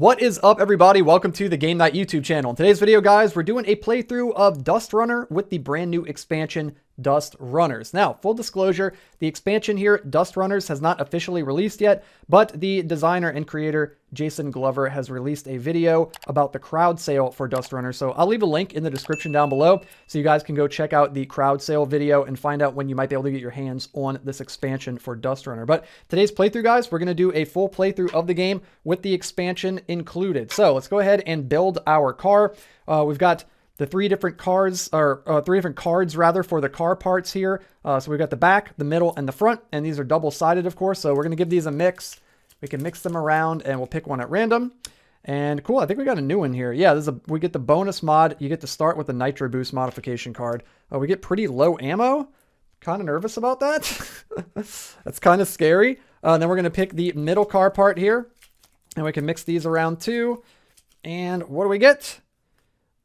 What is up, everybody? Welcome to the Game Night YouTube channel. In today's video, guys, we're doing a playthrough of DustRunner with the brand new expansion, DustRunners. Now, full disclosure, the expansion here, DustRunners, has not officially released yet, but the designer and creator, Jason Glover, has released a video about the crowd sale for DustRunner. So I'll leave a link in the description down below so you guys can go check out the crowd sale video and find out when you might be able to get your hands on this expansion for DustRunner. But today's playthrough, guys, we're going to do a full playthrough of the game with the expansion included. So let's go ahead and build our car. We've got the three different cards for the car parts here. So we've got the back, the middle, and the front, and these are double-sided, of course. So we're going to give these a mix. We can mix them around, and we'll pick one at random. And cool, I think we got a new one here. Yeah, we get the bonus mod. You get to start with the Nitro Boost modification card. We get pretty low ammo. Kind of nervous about that. That's kind of scary. Then we're going to pick the middle car part here, and we can mix these around too. And what do we get?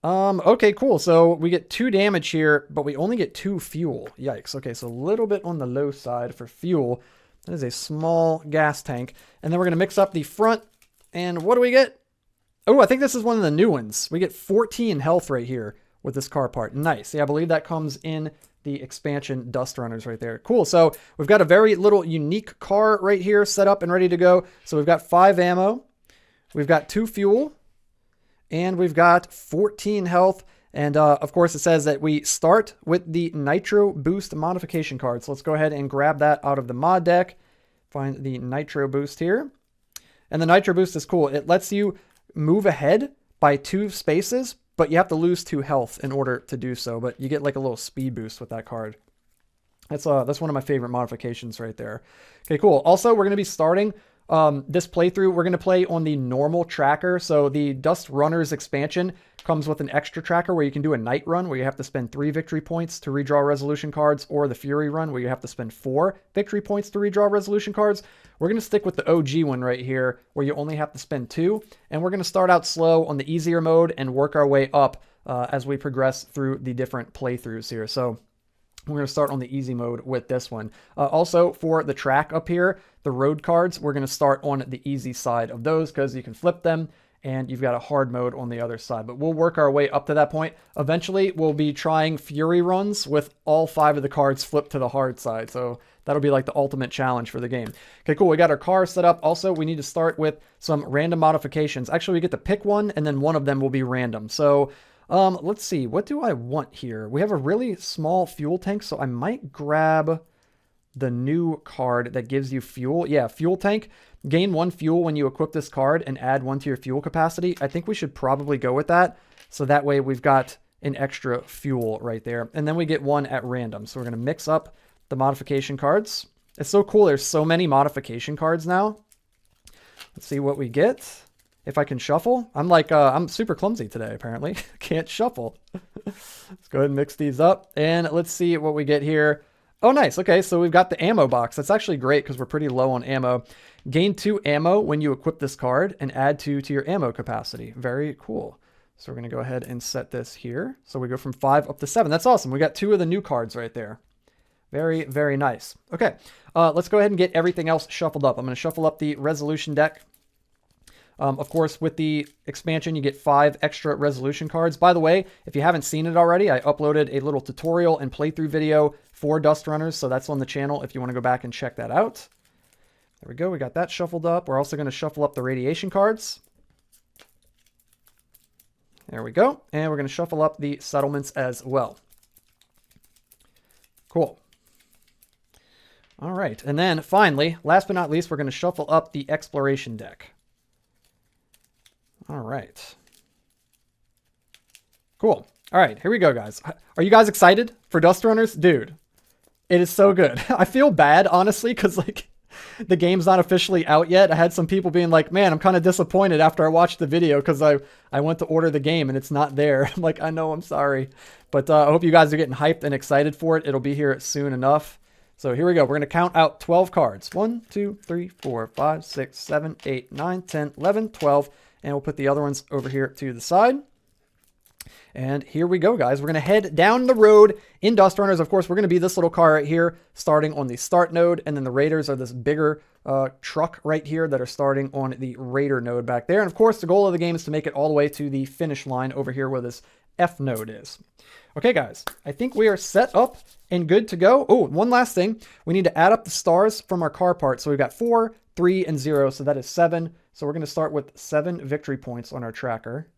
Okay, cool. So we get 2 damage here, but we only get 2 fuel. Yikes. Okay, so a little bit on the low side for fuel. That is a small gas tank. And then we're going to mix up the front. And what do we get? Oh, I think this is one of the new ones. We get 14 health right here with this car part. Nice. Yeah, I believe that comes in the expansion DustRunners right there. Cool. So we've got a very little unique car right here set up and ready to go. So we've got 5 ammo. We've got 2 fuel. And we've got 14 health. And of course, it says that we start with the Nitro Boost modification card. So let's go ahead and grab that out of the mod deck. Find the Nitro Boost here. And the Nitro Boost is cool. It lets you move ahead by 2 spaces, but you have to lose 2 health in order to do so. But you get like a little speed boost with that card. That's one of my favorite modifications right there. Okay, cool. Also, we're going to be starting this playthrough. We're going to play on the normal tracker. So the DustRunners expansion comes with an extra tracker where you can do a night run where you have to spend 3 victory points to redraw resolution cards, or the Fury run where you have to spend 4 victory points to redraw resolution cards. We're going to stick with the OG one right here where you only have to spend 2. And we're going to start out slow on the easier mode and work our way up as we progress through the different playthroughs here. So we're going to start on the easy mode with this one. Also, for the track up here, the road cards, we're going to start on the easy side of those because you can flip them and you've got a hard mode on the other side. But we'll work our way up to that point. Eventually, we'll be trying Fury runs with all 5 of the cards flipped to the hard side. So that'll be like the ultimate challenge for the game. Okay, cool. We got our car set up. Also, we need to start with some random modifications. Actually, we get to pick one, and then one of them will be random. So let's see. What do I want here? We have a really small fuel tank, so I might grab the new card that gives you fuel. Yeah, fuel tank. Gain 1 fuel when you equip this card and add 1 to your fuel capacity. I think we should probably go with that. So that way we've got an extra fuel right there. And then we get 1 at random. So we're going to mix up the modification cards. It's so cool. There's so many modification cards now. Let's see what we get. If I can shuffle. I'm super clumsy today, apparently. Can't shuffle. Let's go ahead and mix these up. And let's see what we get here. Oh, nice. Okay, so we've got the ammo box. That's actually great because we're pretty low on ammo. Gain 2 ammo when you equip this card and add 2 to your ammo capacity. Very cool. So we're going to go ahead and set this here. So we go from 5 up to 7. That's awesome. We got 2 of the new cards right there. Very, very nice. Okay, let's go ahead and get everything else shuffled up. I'm going to shuffle up the resolution deck. Of course, with the expansion, you get 5 extra resolution cards. By the way, if you haven't seen it already, I uploaded a little tutorial and playthrough video for DustRunners, so that's on the channel if you want to go back and check that out. There we go. We got that shuffled up. We're also going to shuffle up the radiation cards. There we go. And we're going to shuffle up the settlements as well. Cool. All right. And then finally, last but not least, we're going to shuffle up the exploration deck. All right. Cool. All right, here we go, guys. Are you guys excited for DustRunners? Dude, it is so good. I feel bad, honestly, because like the game's not officially out yet. I had some people being like, man, I'm kind of disappointed after I watched the video because I went to order the game and it's not there. I'm like, I know, I'm sorry. But I hope you guys are getting hyped and excited for it. It'll be here soon enough. So here we go. We're going to count out 12 cards. 1, 2, 3, 4, 5, 6, 7, 8, 9, 10, 11, 12. And we'll put the other ones over here to the side. And here we go, guys. We're going to head down the road in DustRunners. Of course, we're going to be this little car right here, starting on the start node. And then the Raiders are this bigger truck right here that are starting on the Raider node back there. And of course, the goal of the game is to make it all the way to the finish line over here where this F node is. Okay, guys, I think we are set up and good to go. Oh, one last thing. We need to add up the stars from our car part. So we've got 4, 3, and 0. So that is 7. So we're going to start with 7 victory points on our tracker.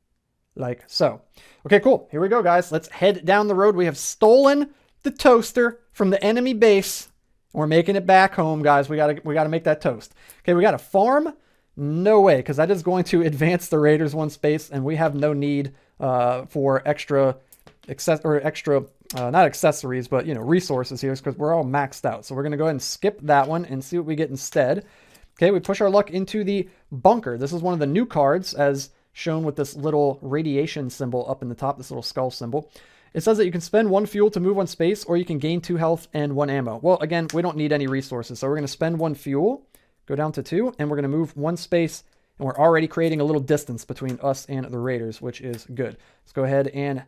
Like so. Okay, cool. Here we go, guys. Let's head down the road. We have stolen the toaster from the enemy base. We're making it back home, guys. We gotta make that toast. Okay, we got a farm. No way, because that is going to advance the Raiders one space, and we have no need for not accessories, but resources here, because we're all maxed out. So we're gonna go ahead and skip that one and see what we get instead. Okay, we push our luck into the bunker. This is one of the new cards, as shown with this little radiation symbol up in the top, this little skull symbol. It says that you can spend 1 fuel to move 1 space, or you can gain 2 health and 1 ammo. Well, again, we don't need any resources, so we're going to spend 1 fuel, go down to 2, and we're going to move 1 space, and we're already creating a little distance between us and the Raiders, which is good. Let's go ahead and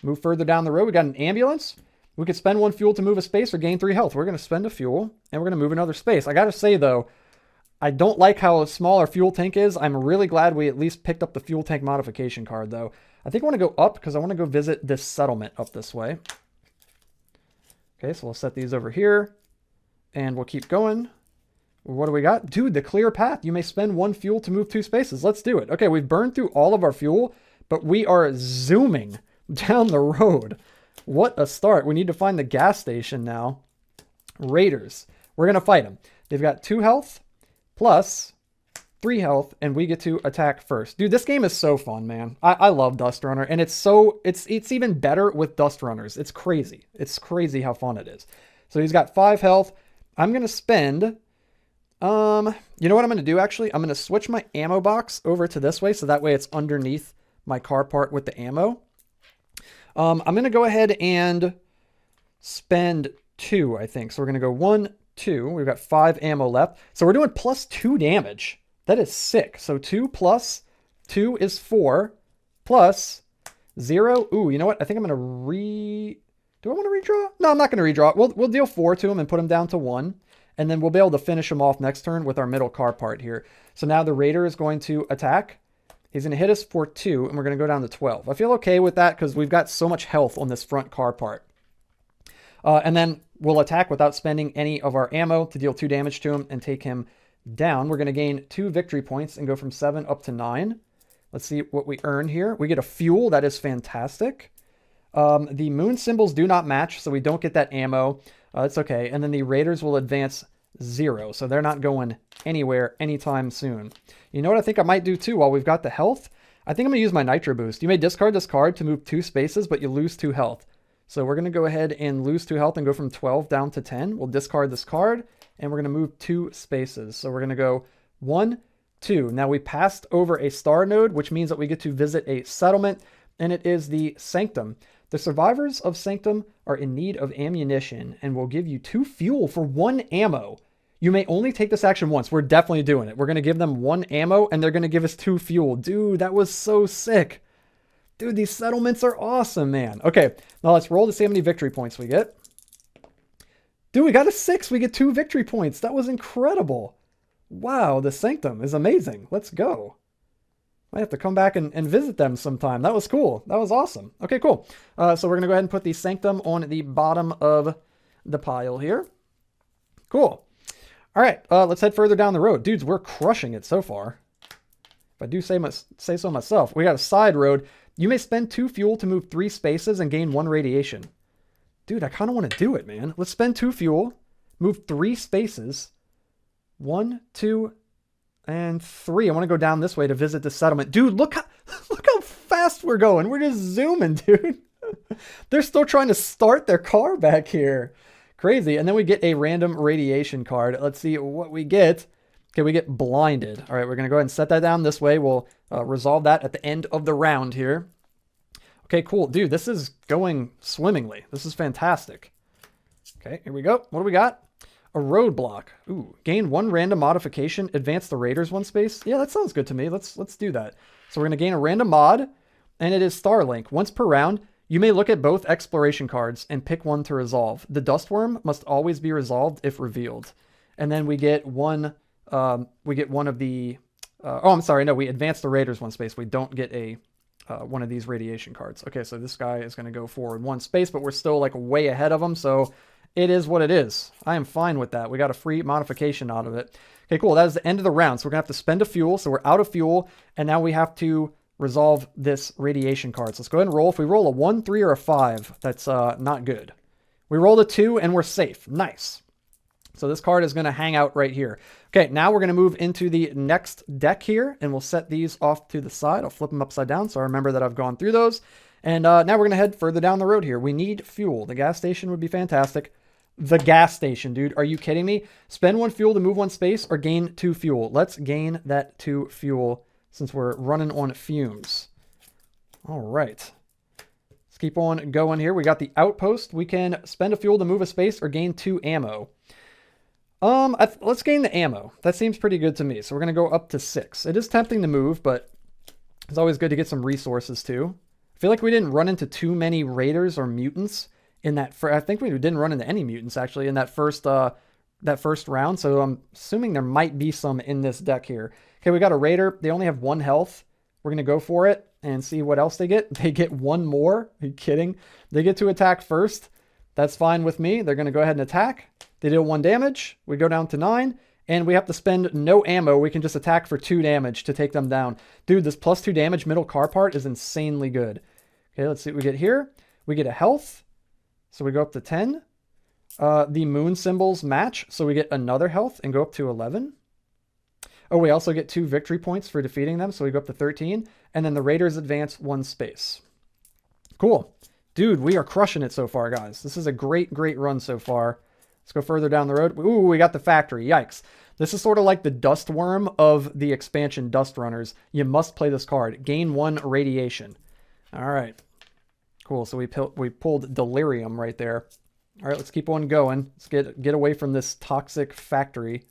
move further down the road. We got an ambulance. We could spend 1 fuel to move a space or gain 3 health. We're going to spend a fuel, and we're going to move another space. I got to say, though, I don't like how small our fuel tank is. I'm really glad we at least picked up the fuel tank modification card, though. I think I want to go up because I want to go visit this settlement up this way. Okay, so we'll set these over here, and we'll keep going. What do we got? Dude, the clear path. You may spend 1 fuel to move 2 spaces. Let's do it. Okay, we've burned through all of our fuel, but we are zooming down the road. What a start. We need to find the gas station now. Raiders. We're going to fight them. They've got 2 health. Plus 3 health, and we get to attack first. Dude, this game is so fun, man. I love DustRunner, and it's even better with DustRunners. It's crazy. It's crazy how fun it is. So he's got 5 health. I'm gonna spend you know what I'm gonna do actually? I'm gonna switch my ammo box over to this way, so that way it's underneath my car part with the ammo. I'm gonna go ahead and spend 2, I think. So we're gonna go 1, 2. We've got 5 ammo left. So we're doing plus 2 damage. That is sick. So 2 plus 2 is 4 plus 0. Ooh, you know what? I think I'm going to do I want to redraw? No, I'm not going to redraw. We'll deal 4 to him and put him down to 1. And then we'll be able to finish him off next turn with our middle car part here. So now the Raider is going to attack. He's going to hit us for 2, and we're going to go down to 12. I feel okay with that because we've got so much health on this front car part. And then we'll attack without spending any of our ammo to deal 2 damage to him and take him down. We're going to gain 2 victory points and go from 7 up to 9. Let's see what we earn here. We get a fuel. That is fantastic. The moon symbols do not match, so we don't get that ammo. It's okay. And then the Raiders will advance 0, so they're not going anywhere anytime soon. You know what I think I might do too while we've got the health? I think I'm going to use my Nitro Boost. You may discard this card to move 2 spaces, but you lose 2 health. So we're going to go ahead and lose 2 health and go from 12 down to 10. We'll discard this card, and we're going to move 2 spaces. So we're going to go 1, 2. Now we passed over a star node, which means that we get to visit a settlement, and it is the Sanctum. The survivors of Sanctum are in need of ammunition and will give you 2 fuel for 1 ammo. You may only take this action once. We're definitely doing it. We're going to give them 1 ammo, and they're going to give us 2 fuel. Dude, that was so sick. Dude, these settlements are awesome, man. Okay, now let's roll to see how many victory points we get. Dude, we got a 6. We get 2 victory points. That was incredible. Wow, the Sanctum is amazing. Let's go. I have to come back and visit them sometime. That was cool. That was awesome. Okay, cool. So we're going to go ahead and put the Sanctum on the bottom of the pile here. Cool. All right, let's head further down the road. Dudes, we're crushing it so far. If I do say so myself. We got a side road. You may spend 2 fuel to move 3 spaces and gain 1 radiation. Dude, I kind of want to do it, man. Let's spend 2 fuel, move 3 spaces. 1, 2, and 3. I want to go down this way to visit the settlement. Dude, look how fast we're going. We're just zooming, dude. They're still trying to start their car back here. Crazy. And then we get a random radiation card. Let's see what we get. Okay, we get blinded. All right, we're going to go ahead and set that down this way. We'll resolve that at the end of the round here. Okay, cool. Dude, this is going swimmingly. This is fantastic. Okay, here we go. What do we got? A roadblock. Ooh, gain 1 random modification. Advance the Raiders 1 space. Yeah, that sounds good to me. Let's do that. So we're going to gain a random mod. and it is Starlink. Once per round, you may look at both exploration cards and pick one to resolve. The Dustworm must always be resolved if revealed. And then we get one of the, oh, I'm sorry, no, we advance the Raiders one space. We don't get a one of these radiation cards. Okay, so this guy is going to go forward one space, but we're still like way ahead of him, so it is what it is. I am fine with that. We got a free modification out of it. Okay, cool. That is the end of the round, so we're going to have to spend a fuel, so we're out of fuel, and now we have to resolve this radiation card. So let's go ahead and roll. If we roll a 1, 3, or a 5, that's not good. We rolled a 2, and we're safe. Nice. So this card is going to hang out right here. Okay, now we're going to move into the next deck here, and we'll set these off to the side. I'll flip them upside down so I remember that I've gone through those. And now we're going to head further down the road here. We need fuel. The gas station would be fantastic. The gas station, dude. Are you kidding me? Spend 1 fuel to move 1 space or gain 2 fuel. Let's gain that 2 fuel since we're running on fumes. All right. Let's keep on going here. We got the outpost. We can spend a fuel to move a space or gain 2 ammo. Let's gain the ammo. That seems pretty good to me. So we're going to go up to 6. It is tempting to move, but it's always good to get some resources too. I feel like we didn't run into too many raiders or mutants in that. I think we didn't run into any mutants actually in that first round. So I'm assuming there might be some in this deck here. Okay, we got a raider. They only have 1 health. We're going to go for it and see what else they get. They get 1 more. Are you kidding? They get to attack first. That's fine with me. They're going to go ahead and attack. They deal 1 damage. We go down to 9, and we have to spend no ammo. We can just attack for 2 damage to take them down. Dude, this plus 2 damage middle car part is insanely good. Okay, let's see what we get here. We get a health, so we go up to 10. The moon symbols match, so we get another health and go up to 11. Oh, we also get 2 victory points for defeating them, so we go up to 13. And then the raiders advance 1 space. Cool. Dude, we are crushing it so far, guys. This is a great, great run so far. Let's go further down the road. Ooh, we got the factory. Yikes. This is sort of like the dust worm of the expansion DustRunners. You must play this card. Gain 1 radiation. All right. Cool. So we pulled delirium right there. All right, let's keep on going. Let's get away from this toxic factory.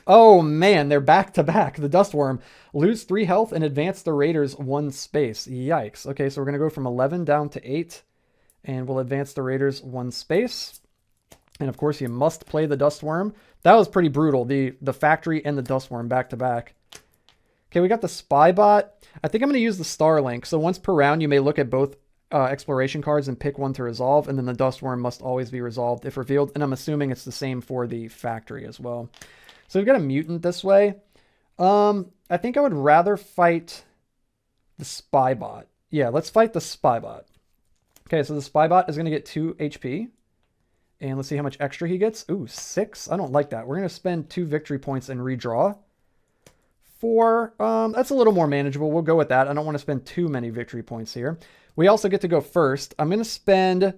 Oh, man, they're back to back. The dust worm. Lose 3 health and advance the raiders 1 space. Yikes. Okay, so we're going to go from 11 down to 8. And we'll advance the raiders 1 space. And of course, you must play the dust worm. That was pretty brutal. The factory and the dust worm back to back. Okay, we got the spy bot. I think I'm going to use the Starlink. So once per round, you may look at both exploration cards and pick one to resolve. And then the dust worm must always be resolved if revealed. And I'm assuming it's the same for the factory as well. So we've got a mutant this way. I think I would rather fight the spy bot. Yeah, let's fight the spy bot. Okay, so the spy bot is going to get 2 HP. And let's see how much extra he gets. Ooh, 6. I don't like that. We're going to spend 2 victory points and redraw. 4. That's a little more manageable. We'll go with that. I don't want to spend too many victory points here. We also get to go first. I'm going to spend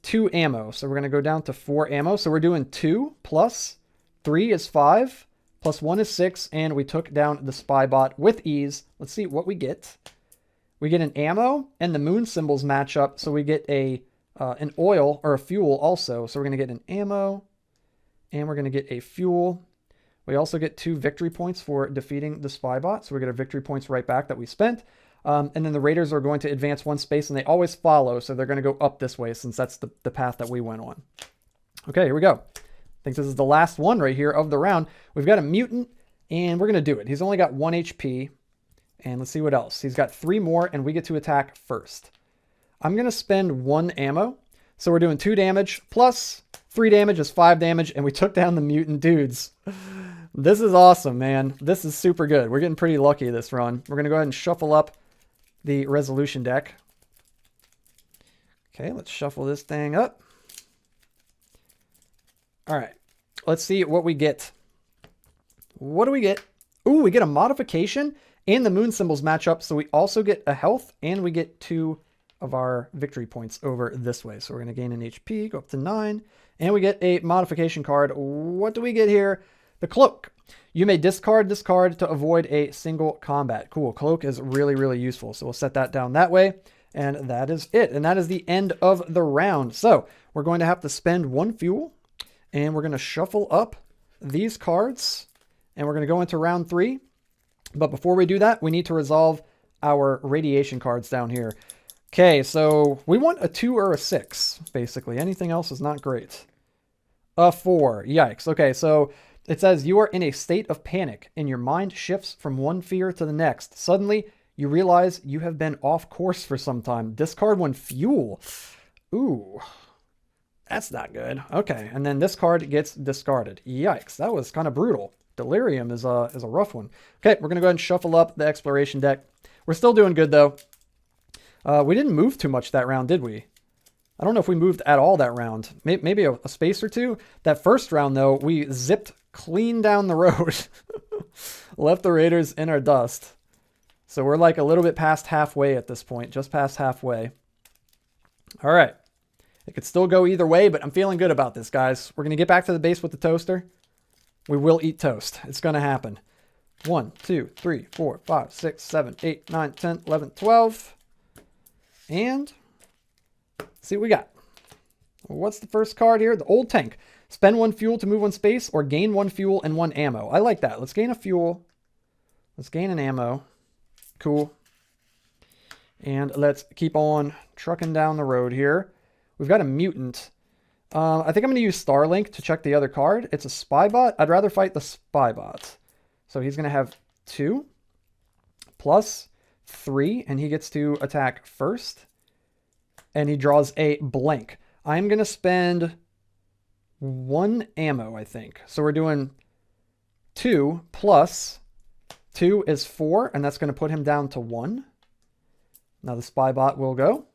2 ammo. So we're going to go down to 4 ammo. So we're doing 2 plus 3 is 5. Plus 1 is 6. And we took down the spy bot with ease. Let's see what we get. We get an ammo and the moon symbols match up. So we get an oil or a fuel also. So we're going to get an ammo and we're going to get a fuel. We also get 2 victory points for defeating the spy bot. So we get our victory points right back that we spent. And then the raiders are going to advance 1 space and they always follow. So they're going to go up this way since that's the path that we went on. Okay, here we go. I think this is the last one right here of the round. We've got a mutant and we're going to do it. He's only got 1 HP. And let's see what else. He's got 3 more and we get to attack first. I'm going to spend 1 ammo. So we're doing 2 damage plus 3 damage is 5 damage. And we took down the mutant dudes. This is awesome, man. This is super good. We're getting pretty lucky this run. We're going to go ahead and shuffle up the resolution deck. Okay, let's shuffle this thing up. All right. Let's see what we get. What do we get? Ooh, we get a modification and the moon symbols match up. So we also get a health and we get 2 of our victory points over this way. So we're going to gain an HP, go up to 9, and we get a modification card. What do we get here? The cloak. You may discard this card to avoid a single combat. Cool. Cloak is really, really useful. So we'll set that down that way. And that is it. And that is the end of the round. So we're going to have to spend 1 fuel and we're going to shuffle up these cards and we're going to go into round 3. But before we do that, we need to resolve our radiation cards down here. Okay, so we want a 2 or a 6, basically. Anything else is not great. A 4. Yikes. Okay, so it says you are in a state of panic and your mind shifts from one fear to the next. Suddenly, you realize you have been off course for some time. Discard one fuel. Ooh, that's not good. Okay, and then this card gets discarded. Yikes, that was kind of brutal. Delirium is a rough one. Okay, we're going to go ahead and shuffle up the exploration deck. We're still doing good, though. We didn't move too much that round, did we? I don't know if we moved at all that round. Maybe a space or two. That first round, though, we zipped clean down the road. Left the Raiders in our dust. So we're like a little bit past halfway at this point. Just past halfway. All right. It could still go either way, but I'm feeling good about this, guys. We're going to get back to the base with the toaster. We will eat toast. It's going to happen. 1, 2, 3, 4, 5, 6, 7, 8, 9, 10, 11, 12. And see what we got. What's the first card here? The old tank. Spend 1 fuel to move 1 space or gain 1 fuel and 1 ammo. I like that. Let's gain a fuel. Let's gain an ammo. Cool. And let's keep on trucking down the road here. We've got a mutant. I think I'm going to use Starlink to check the other card. It's a spy bot. I'd rather fight the spy bot. So he's going to have 2 plus 3, and he gets to attack first. And he draws a blank. I'm going to spend 1 ammo, I think. So we're doing 2 plus 2 is 4, and that's going to put him down to 1. Now the spy bot will go.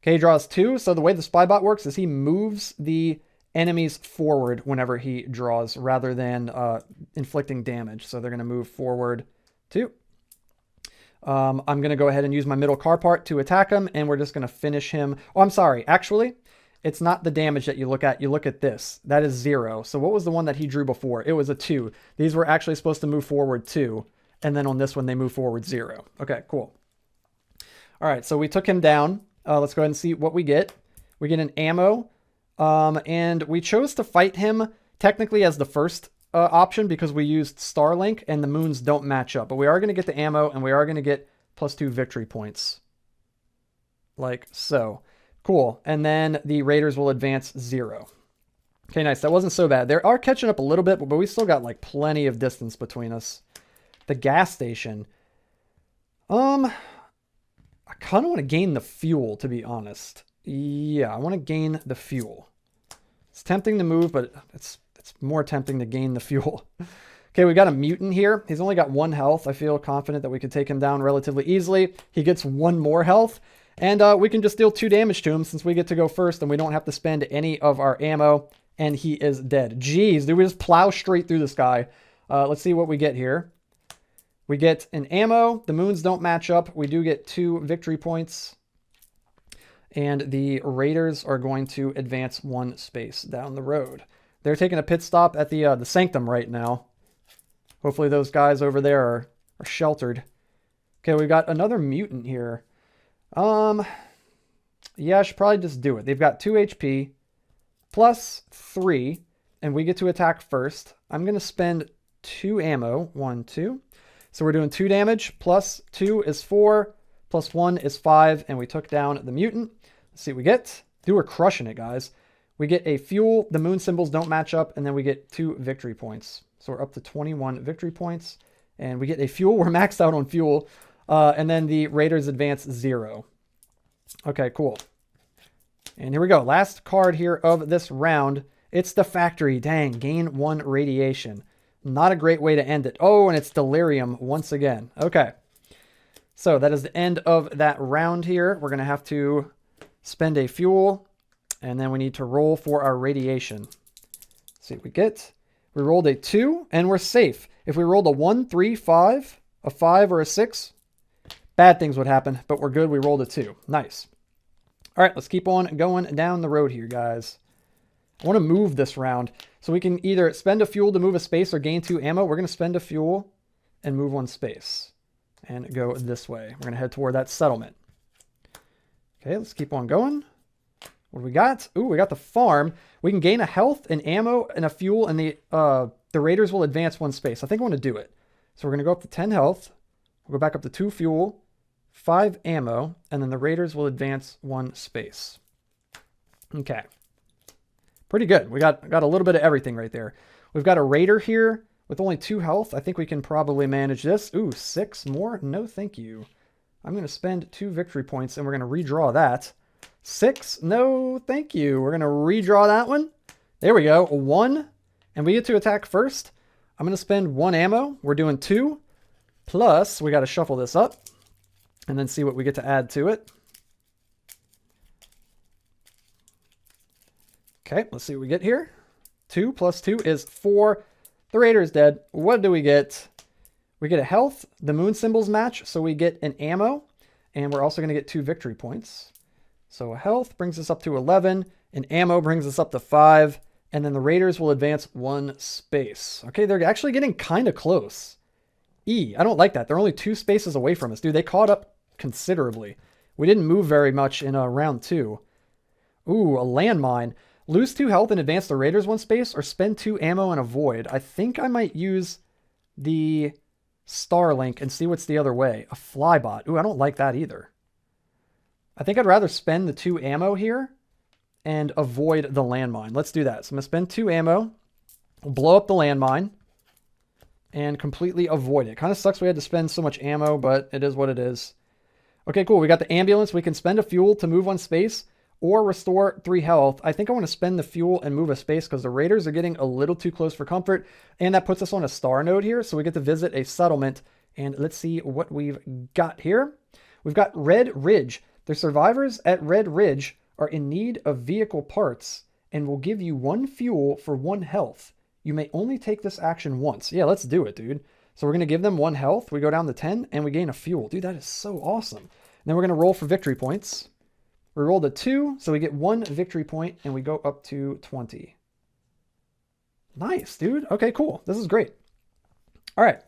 Okay, he draws 2. So the way the spy bot works is he moves the enemies forward whenever he draws rather than inflicting damage. So they're going to move forward 2. I'm going to go ahead and use my middle car part to attack him, and we're just going to finish him. Oh, I'm sorry. Actually, it's not the damage that you look at. You look at this. That is 0. So what was the one that he drew before? It was a 2. These were actually supposed to move forward 2, and then on this one, they move forward 0. Okay, cool. All right, so we took him down. Let's go ahead and see what we get. We get an ammo, and we chose to fight him technically as the first option because we used Starlink and the moons don't match up. But we are going to get the ammo, and we are going to get +2 victory points. Like so. Cool. And then the Raiders will advance 0. Okay, nice. That wasn't so bad. They are catching up a little bit, but we still got like plenty of distance between us. The gas station. I kind of want to gain the fuel, to be honest. Yeah, I want to gain the fuel. It's tempting to move, but it's more tempting to gain the fuel. Okay, we got a mutant here. He's only got 1 health. I feel confident that we could take him down relatively easily. He gets 1 more health, and we can just deal 2 damage to him since we get to go first, and we don't have to spend any of our ammo, and he is dead. Jeez, dude, we just plow straight through this guy. Let's see what we get here. We get an ammo. The moons don't match up. We do get 2 victory points. And the Raiders are going to advance 1 space down the road. They're taking a pit stop at the Sanctum right now. Hopefully those guys over there are sheltered. Okay, we've got another mutant here. Yeah, I should probably just do it. They've got 2 HP plus 3, and we get to attack first. I'm going to spend 2 ammo. 1, 2. So we're doing 2 damage, plus 2 is 4, plus 1 is 5, and we took down the mutant. Let's see what we get. Dude, we're crushing it, guys. We get a fuel, the moon symbols don't match up, and then we get 2 victory points. So we're up to 21 victory points, and we get a fuel. We're maxed out on fuel, and then the Raiders advance 0. Okay, cool. And here we go. Last card here of this round. It's the factory. Dang, gain 1 radiation. Not a great way to end it. Oh, and it's delirium once again. Okay. So that is the end of that round here. We're going to have to spend a fuel, and then we need to roll for our radiation. Let's see what we get. We rolled a 2, and we're safe. If we rolled a 1, 3, 5, a 5, or a 6, bad things would happen, but we're good. We rolled a 2. Nice. All right, let's keep on going down the road here, guys. I want to move this round. So we can either spend a fuel to move a space or gain 2 ammo. We're going to spend a fuel and move 1 space and go this way. We're going to head toward that settlement. Okay, let's keep on going. What do we got? Ooh, we got the farm. We can gain a health, an ammo, and a fuel, and the Raiders will advance 1 space. I think I want to do it. So we're going to go up to 10 health. We'll go back up to 2 fuel, 5 ammo, and then the raiders will advance 1 space. Okay. Pretty good. We got a little bit of everything right there. We've got a raider here with only 2 health. I think we can probably manage this. Ooh, 6 more? No, thank you. I'm going to spend 2 victory points, and we're going to redraw that. 6? No, thank you. We're going to redraw that one. There we go. 1. And we get to attack first. I'm going to spend 1 ammo. We're doing 2. Plus, we got to shuffle this up and then see what we get to add to it. Okay, let's see what we get here. 2 plus 2 is 4. The raider is dead. What do we get? We get a health. The moon symbols match, so we get an ammo. And we're also going to get 2 victory points. So a health brings us up to 11. An ammo brings us up to 5. And then the raiders will advance 1 space. Okay, they're actually getting kind of close. I don't like that. They're only 2 spaces away from us. Dude, they caught up considerably. We didn't move very much in round 2. Ooh, a landmine. Lose 2 health and advance the raiders 1 space, or spend 2 ammo and avoid. I think I might use the Starlink and see what's the other way. A flybot. Ooh, I don't like that either. I think I'd rather spend the 2 ammo here and avoid the landmine. Let's do that. So I'm going to spend 2 ammo, blow up the landmine, and completely avoid it. Kind of sucks we had to spend so much ammo, but it is what it is. Okay, cool. We got the ambulance. We can spend a fuel to move 1 space or restore 3 health. I think I want to spend the fuel and move a space because the raiders are getting a little too close for comfort. And that puts us on a star node here. So we get to visit a settlement. And let's see what we've got here. We've got Red Ridge. The survivors at Red Ridge are in need of vehicle parts and will give you 1 fuel for 1 health. You may only take this action once. Yeah, let's do it, dude. So we're going to give them 1 health. We go down to 10 and we gain a fuel. Dude, that is so awesome. And then we're going to roll for victory points. We rolled a 2, so we get 1 victory point, and we go up to 20. Nice, dude. Okay, cool. This is great. All right.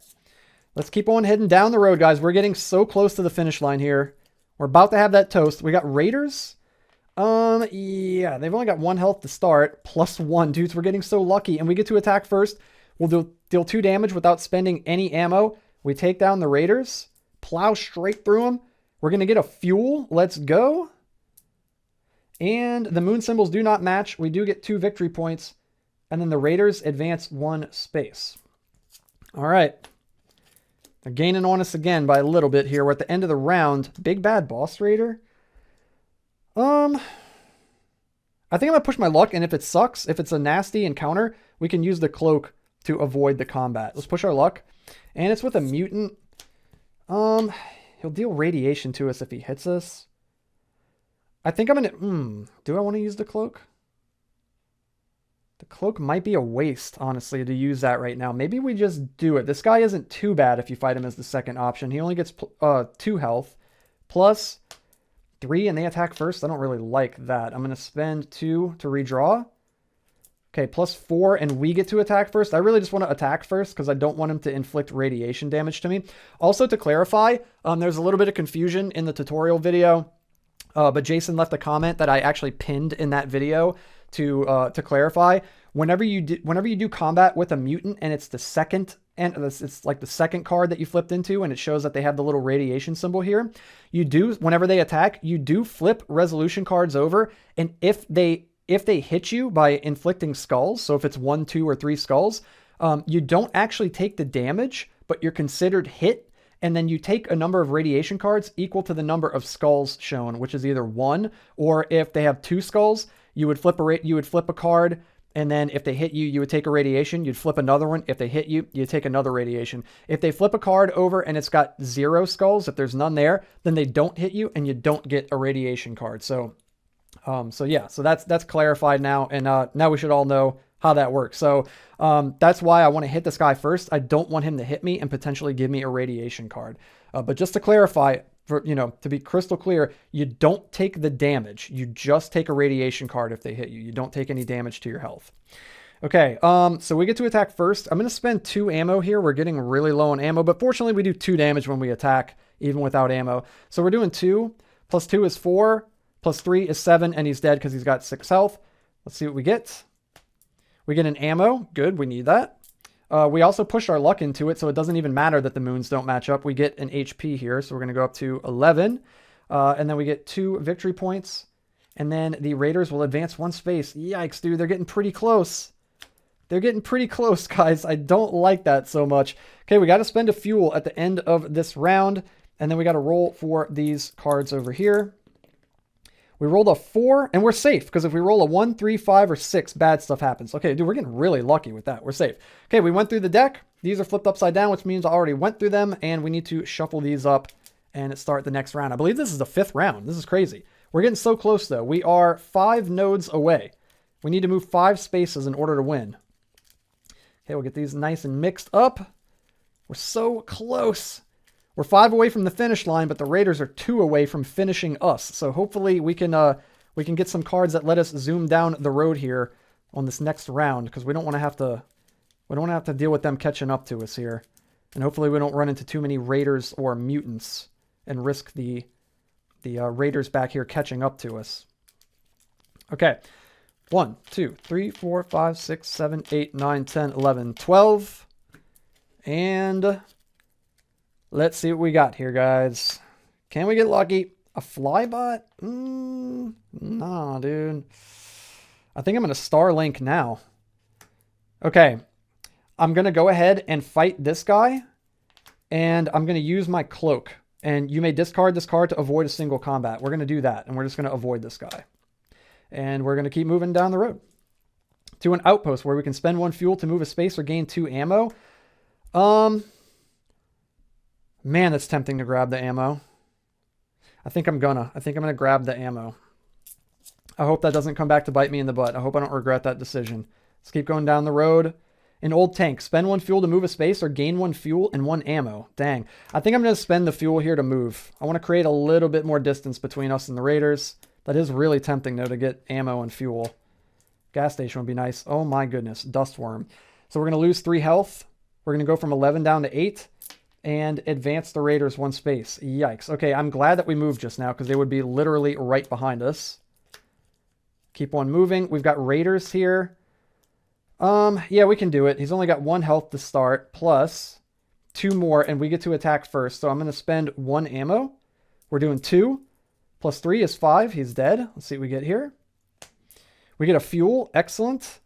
Let's keep on heading down the road, guys. We're getting so close to the finish line here. We're about to have that toast. We got raiders. Yeah, they've only got 1 health to start, plus 1. Dudes, we're getting so lucky, and we get to attack first. We'll deal 2 damage without spending any ammo. We take down the raiders, plow straight through them. We're going to get a fuel. Let's go. And the moon symbols do not match. We do get 2 victory points. And then the raiders advance 1 space. All right. They're gaining on us again by a little bit here. We're at the end of the round. Big bad boss raider. I think I'm going to push my luck. And if it sucks, if it's a nasty encounter, we can use the cloak to avoid the combat. Let's push our luck. And it's with a mutant. He'll deal radiation to us if he hits us. I think I'm going to... do I want to use the cloak? The cloak might be a waste, honestly, to use that right now. Maybe we just do it. This guy isn't too bad if you fight him as the second option. He only gets 2 health, plus 3, and they attack first. I don't really like that. I'm going to spend 2 to redraw. Okay, plus 4, and we get to attack first. I really just want to attack first because I don't want him to inflict radiation damage to me. Also, to clarify, there's a little bit of confusion in the tutorial video. But Jason left a comment that I actually pinned in that video to clarify. Whenever you do combat with a mutant and it's the second, and it's like the second card that you flipped into, and it shows that they have the little radiation symbol here. Whenever they attack, you do flip resolution cards over, and if they hit you by inflicting skulls, so if it's 1, 2, or 3 skulls, you don't actually take the damage, but you're considered hit. And then you take a number of radiation cards equal to the number of skulls shown, which is either 1, or if they have 2 skulls, you would flip a card, and then if they hit you, you would take a radiation. You'd flip another one. If they hit you, you take another radiation. If they flip a card over and it's got 0 skulls, if there's none there, then they don't hit you and you don't get a radiation card. So yeah, so that's clarified now, and now we should all know how that works. So that's why I want to hit this guy first. I don't want him to hit me and potentially give me a radiation card. But just to clarify, to be crystal clear, you don't take the damage. You just take a radiation card if they hit you. You don't take any damage to your health. Okay, so we get to attack first. I'm going to spend 2 ammo here. We're getting really low on ammo, but fortunately we do 2 damage when we attack, even without ammo. So we're doing 2, plus 2 is 4, plus 3 is 7, and he's dead because he's got 6 health. Let's see what we get. We get an ammo. Good, we need that. We also pushed our luck into it, so it doesn't even matter that the moons don't match up. We get an HP here, so we're going to go up to 11. And then we get 2 victory points. And then the Raiders will advance 1 space. Yikes, dude, they're getting pretty close. They're getting pretty close, guys. I don't like that so much. Okay, we got to spend a fuel at the end of this round. And then we got to roll for these cards over here. We rolled a 4, and we're safe, because if we roll a 1, 3, 5, or 6, bad stuff happens. Okay, dude, we're getting really lucky with that. We're safe. Okay, we went through the deck. These are flipped upside down, which means I already went through them, and we need to shuffle these up and start the next round. I believe this is the 5th round. This is crazy. We're getting so close, though. We are 5 nodes away. We need to move 5 spaces in order to win. Okay, we'll get these nice and mixed up. We're so close. We're 5 away from the finish line, but the Raiders are 2 away from finishing us. So hopefully we can get some cards that let us zoom down the road here on this next round, because we don't want to have to deal with them catching up to us here. And hopefully we don't run into too many Raiders or mutants and risk the Raiders back here catching up to us. Okay. 1, 2, 3, 4, 5, 6, 7, 8, 9, 10, 11, 12. And let's see what we got here, guys. Can we get lucky? A flybot? Nah, dude. I think I'm going to Starlink now. Okay. I'm going to go ahead and fight this guy. And I'm going to use my cloak. And you may discard this card to avoid a single combat. We're going to do that. And we're just going to avoid this guy. And we're going to keep moving down the road. To an outpost where we can spend 1 fuel to move a space or gain 2 ammo. Man, that's tempting to grab the ammo. I think I'm gonna grab the ammo. I hope that doesn't come back to bite me in the butt. I hope I don't regret that decision. Let's keep going down the road. An old tank. Spend 1 fuel to move a space or gain 1 fuel and 1 ammo. Dang. I think I'm going to spend the fuel here to move. I want to create a little bit more distance between us and the Raiders. That is really tempting, though, to get ammo and fuel. Gas station would be nice. Oh, my goodness. Dust worm. So we're going to lose 3 health. We're going to go from 11 down to 8. And advance the Raiders 1 space. Yikes. Okay, I'm glad that we moved just now, because they would be literally right behind us. Keep on moving. We've got Raiders here. Yeah, we can do it. He's only got 1 health to start, plus 2 more, and we get to attack first. So I'm going to spend 1 ammo. We're doing 2. Plus 3 is 5. He's dead. Let's see what we get here. We get a fuel. Excellent.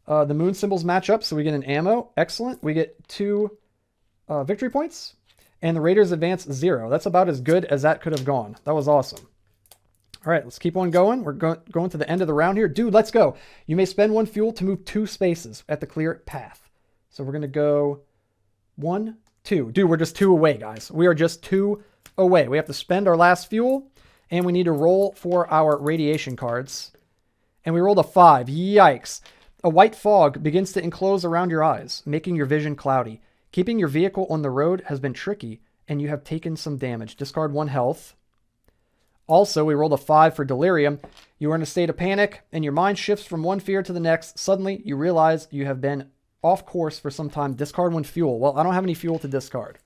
The moon symbols match up, so we get an ammo. Excellent. We get 2 victory points, and the Raiders advance 0. That's about as good as that could have gone. That was awesome. All right, let's keep on going. We're going to the end of the round here. Dude, let's go. You may spend 1 fuel to move 2 spaces at the clear path. So we're going to go 1, 2. Dude, we're just 2 away, guys. We are just 2 away. We have to spend our last fuel, and we need to roll for our radiation cards. And we rolled a 5. Yikes. A white fog begins to enclose around your eyes, making your vision cloudy. Keeping your vehicle on the road has been tricky, and you have taken some damage. Discard 1 health. Also, we rolled a 5 for delirium. You are in a state of panic, and your mind shifts from one fear to the next. Suddenly, you realize you have been off course for some time. Discard 1 fuel. Well, I don't have any fuel to discard.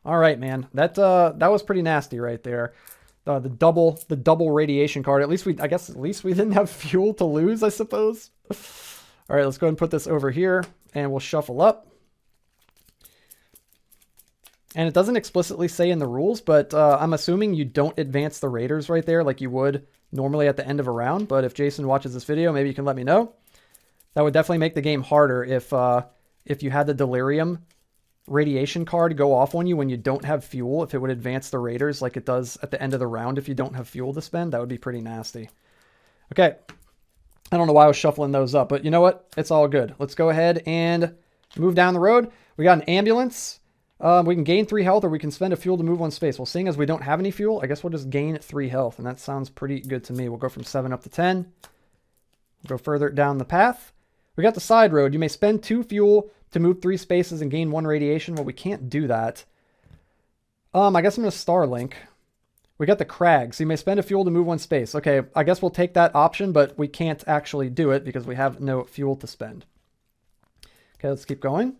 All right, man. That was pretty nasty right there. The double radiation card. At least we didn't have fuel to lose, I suppose. All right, let's go ahead and put this over here, and we'll shuffle up. And it doesn't explicitly say in the rules, but I'm assuming you don't advance the Raiders right there like you would normally at the end of a round. But if Jason watches this video, maybe you can let me know. That would definitely make the game harder if you had the delirium radiation card go off on you when you don't have fuel. If it would advance the Raiders like it does at the end of the round if you don't have fuel to spend, that would be pretty nasty. Okay. I don't know why I was shuffling those up, but you know what? It's all good. Let's go ahead and move down the road. We got an ambulance. We can gain 3 health, or we can spend a fuel to move 1 space. Well, seeing as we don't have any fuel, I guess we'll just gain 3 health, and that sounds pretty good to me. We'll go from 7 up to 10. We'll go further down the path. We got the side road. You may spend 2 fuel to move 3 spaces and gain 1 radiation. Well, we can't do that. I guess I'm going to Starlink. We got the crag. So you may spend a fuel to move 1 space. Okay, I guess we'll take that option, but we can't actually do it because we have no fuel to spend. Okay, let's keep going.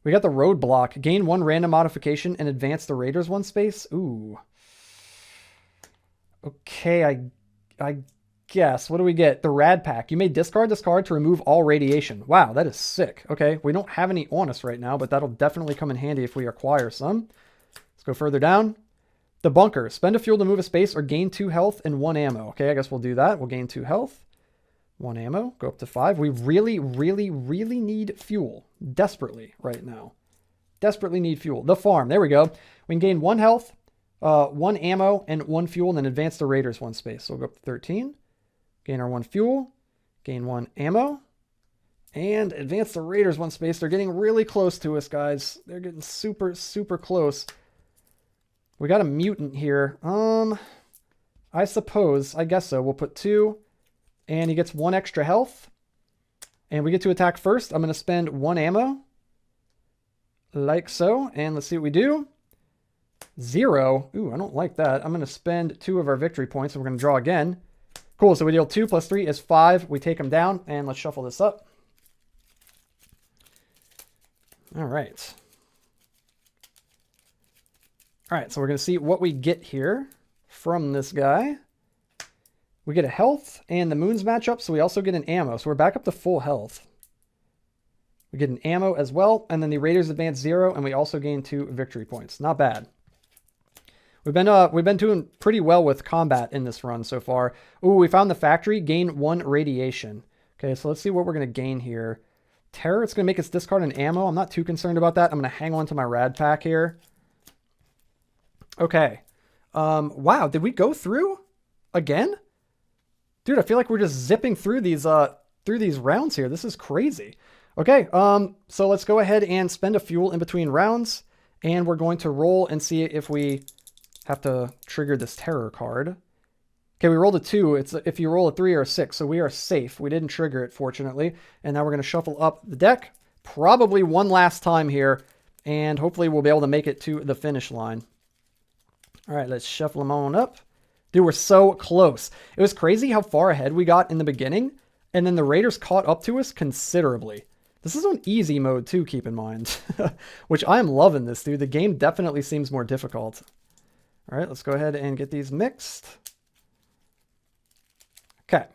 We got the roadblock. Gain 1 random modification and advance the Raiders 1 space. Ooh. Okay, I guess. What do we get? The rad pack. You may discard this card to remove all radiation. Wow, that is sick. Okay, we don't have any on us right now, but that'll definitely come in handy if we acquire some. Let's go further down. The bunker. Spend a fuel to move a space or gain 2 health and 1 ammo. Okay, I guess we'll do that. We'll gain 2 health, 1 ammo, go up to 5. We really, really, really need fuel. Desperately right now. Desperately need fuel. The farm. There we go. We can gain 1 health, 1 ammo, and 1 fuel, and then advance the raiders 1 space. So we'll go up to 13. Gain our 1 fuel. Gain 1 ammo. And advance the raiders 1 space. They're getting really close to us, guys. They're getting super, super close. We got a mutant here. I suppose, I guess so. We'll put 2, and he gets 1 extra health. And we get to attack first. I'm going to spend 1 ammo, like so. And let's see what we do. 0. Ooh, I don't like that. I'm going to spend 2 of our victory points, and we're going to draw again. Cool, so we deal 2 plus 3 is 5. We take him down, and let's shuffle this up. All right. All right, so we're going to see what we get here from this guy. We get a health and the moons match up, so we also get an ammo. So we're back up to full health. We get an ammo as well, and then the raiders advance 0, and we also gain 2 victory points. Not bad. We've been doing pretty well with combat in this run so far. Ooh, we found the factory, gain 1 radiation. Okay, so let's see what we're going to gain here. Terror, it's going to make us discard an ammo. I'm not too concerned about that. I'm going to hang on to my rad pack here. Okay. Wow, did we go through again? Dude, I feel like we're just zipping through these rounds here. This is crazy. Okay, so let's go ahead and spend a fuel in between rounds, and we're going to roll and see if we have to trigger this terror card. Okay, we rolled a 2. It's if you roll a 3 or a 6, so we are safe. We didn't trigger it, fortunately. And now we're going to shuffle up the deck, probably one last time here, and hopefully we'll be able to make it to the finish line. All right, let's shuffle them on up. Dude, we're so close. It was crazy how far ahead we got in the beginning, and then the raiders caught up to us considerably. This is on easy mode too, keep in mind, which I'm loving this, dude. The game definitely seems more difficult. All right, let's go ahead and get these mixed. Okay,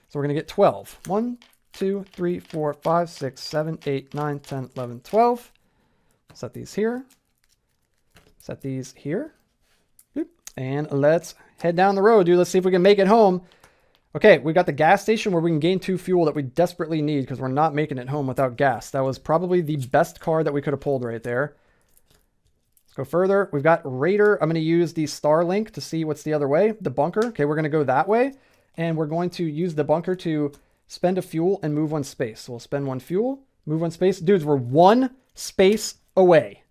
so we're going to get 12. 1, 2, 3, 4, 5, 6, 7, 8, 9, 10, 11, 12. Set these here. Set these here. And let's head down the road, dude. Let's see if we can make it home. Okay, we got the gas station where we can gain 2 fuel that we desperately need because we're not making it home without gas. That was probably the best card that we could have pulled right there. Let's go further. We've got Raider. I'm going to use the star link to see what's the other way. The bunker. Okay, we're going to go that way. And we're going to use the bunker to spend a fuel and move 1 space. So we'll spend 1 fuel, move 1 space. Dudes, we're 1 space away.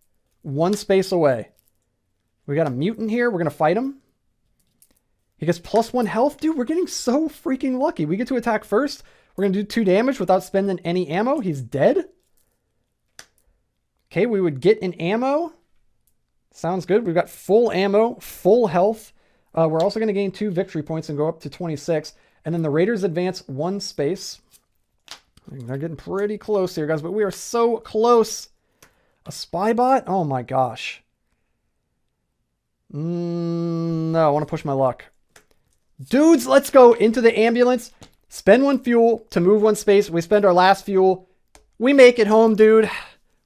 1 space away. We got a mutant here. We're going to fight him. He gets +1 health. Dude, we're getting so freaking lucky. We get to attack first. We're going to do 2 damage without spending any ammo. He's dead. Okay, we would get an ammo. Sounds good. We've got full ammo, full health. We're also going to gain 2 victory points and go up to 26. And then the raiders advance 1 space. They're getting pretty close here, guys, but we are so close. A spy bot? Oh my gosh. No, I want to push my luck. Dudes, let's go into the ambulance. Spend 1 fuel to move 1 space. We spend our last fuel. We make it home, dude.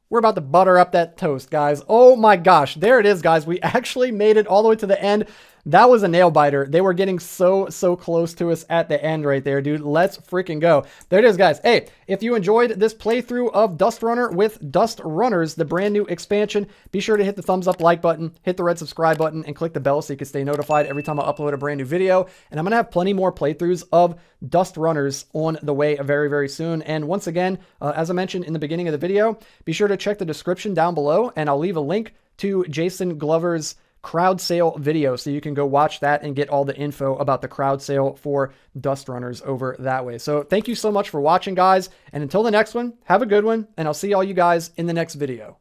We're about to butter up that toast, guys. Oh my gosh. There it is, guys. We actually made it all the way to the end. That was a nail biter. They were getting so close to us at the end right there, dude. Let's freaking go. There it is, guys. Hey, if you enjoyed this playthrough of DustRunner with DustRunners, the brand new expansion, be sure to hit the thumbs up like button, hit the red subscribe button, and click the bell so you can stay notified every time I upload a brand new video. And I'm going to have plenty more playthroughs of DustRunners on the way very soon. And once again, as I mentioned in the beginning of the video, be sure to check the description down below, and I'll leave a link to Jason Glover's crowd sale video so you can go watch that and get all the info about the crowd sale for DustRunners over that way. So thank you so much for watching, guys, and until the next one, have a good one, and I'll see all you guys in the next video.